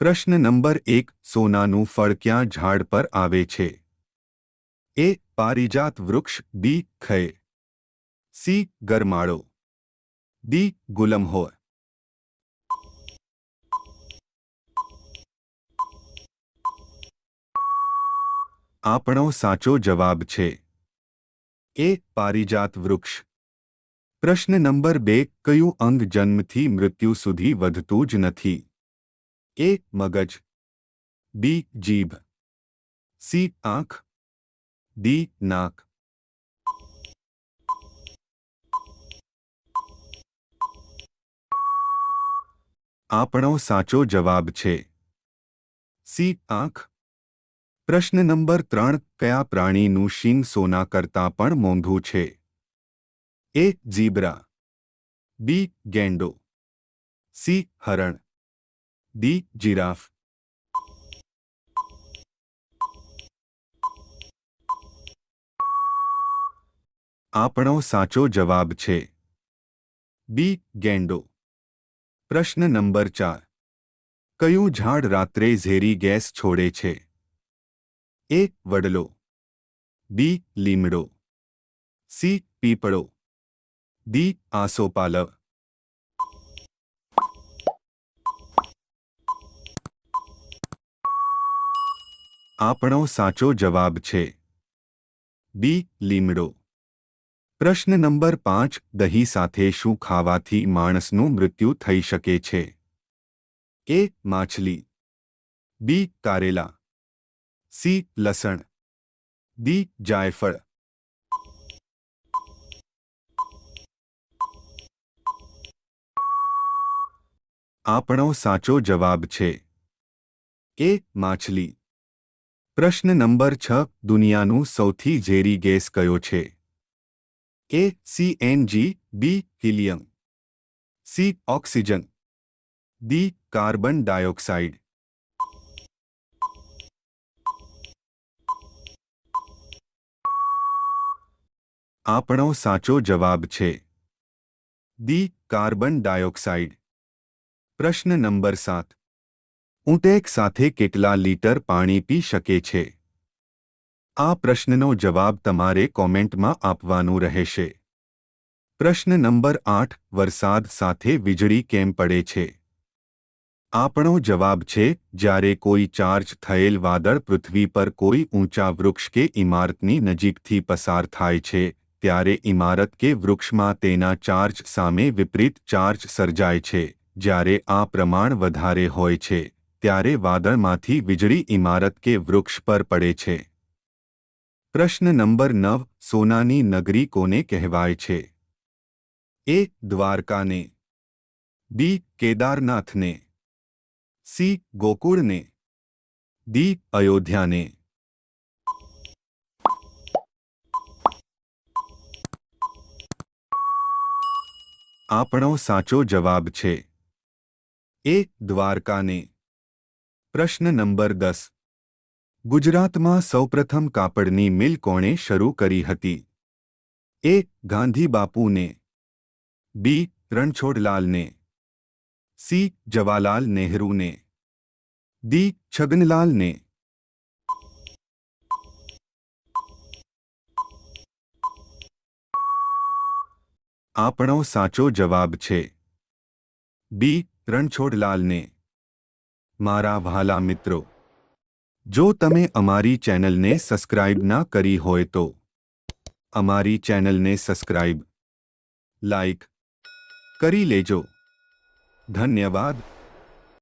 પ્રશ્ન નંબર 1 સોનાનું ફળ ક્યાં ઝાડ પર આવે છે? એ. પારિજાત વૃક્ષ. બી. ખય. સી. ગરમાળો. ડી. ગુલમહોર. આપણો સાચો જવાબ છે એ. પારિજાત વૃક્ષ. પ્રશ્ન નંબર 2 કયું અંગ જન્મથી મૃત્યુ સુધી વધતું જ નથી? એ. મગજ. બી. જીભ. સી. આંખ. ડી. નાક. આપણો સાચો જવાબ છે સી. આંખ. પ્રશ્ન નંબર 3 કયા પ્રાણીનું શીંગ સોના કરતાં પણ મોંઘું છે? એ. ઝીબ્રા. બી. ગેંડો. સી. હરણ. ડી. જીરાફ. આપણો સાચો જવાબ છે બી. ગેંડો. પ્રશ્ન નંબર 4 કયું ઝાડ રાત્રે ઝેરી ગેસ છોડે છે? એ. વડલો. બી. લીમડો. સી. પીપળો. ડી. આસોપાલવ. આપણો સાચો જવાબ છે બી. લીમડો. પ્રશ્ન નંબર 5 દહીં સાથે શું ખાવાથી માણસનું મૃત્યુ થઈ શકે છે? એ. માછલી. બી. કારેલા. સી. લસણ. ડી. જાયફળ. આપણો સાચો જવાબ છે એ. માછલી. પ્રશ્ન નંબર 6 દુનિયાનું સૌથી ઝેરી ગેસ કયો છે? A. CNG. B. Helium. C. Oxygen. D. Carbon dioxide. આપણો સાચો જવાબ છે ડી. Carbon dioxide. પ્રશ્ન નંબર 7 ઊંટ એક સાથે કેટલા લીટર પાણી પી શકે છે? આ પ્રશ્નનો જવાબ તમારે કોમેન્ટમાં આપવાનું રહેશે. પ્રશ્ન નંબર 8 વરસાદ સાથે વીજળી કેમ પડે છે? આપણો જવાબ છે જ્યારે કોઈ ચાર્જ થયેલ વાદળ પૃથ્વી પર કોઈ ઊંચા વૃક્ષ કે ઇમારતની નજીકથી પસાર થાય છે ત્યારે ઇમારત કે વૃક્ષમાં તેના ચાર્જ સામે વિપરીત ચાર્જ સર્જાય છે. જ્યારે આ પ્રમાણ વધારે હોય છે ત્યારે વાદળમાંથી વીજળી ઇમારત કે વૃક્ષ પર પડે છે. પ્રશ્ન નંબર 9 સોનાની નગરી કોને કહેવાય છે? એ. દ્વારકાને. બી. કેદારનાથને. સી. ગોકુળને. ડી. અયોધ્યાને. આપણો સાચો જવાબ છે એ. દ્વારકાને. પ્રશ્ન નંબર 10 ગુજરાતમાં સૌપ્રથમ કાપડની મિલ કોણે શરૂ કરી હતી? એ. ગાંધીબાપુને. બી. રણછોડલાલને. સી. જવાહરલાલ નહેરુને. ડી. છગનલાલને. આપણો સાચો જવાબ છે બી. રણછોડલાલને. મારા વહાલા મિત્રો, જો તમે અમારી ચેનલને સબસ્ક્રાઇબ ના કરી હોય તો અમારી ચેનલને સબસ્ક્રાઇબ, લાઇક કરી લેજો. ધન્યવાદ.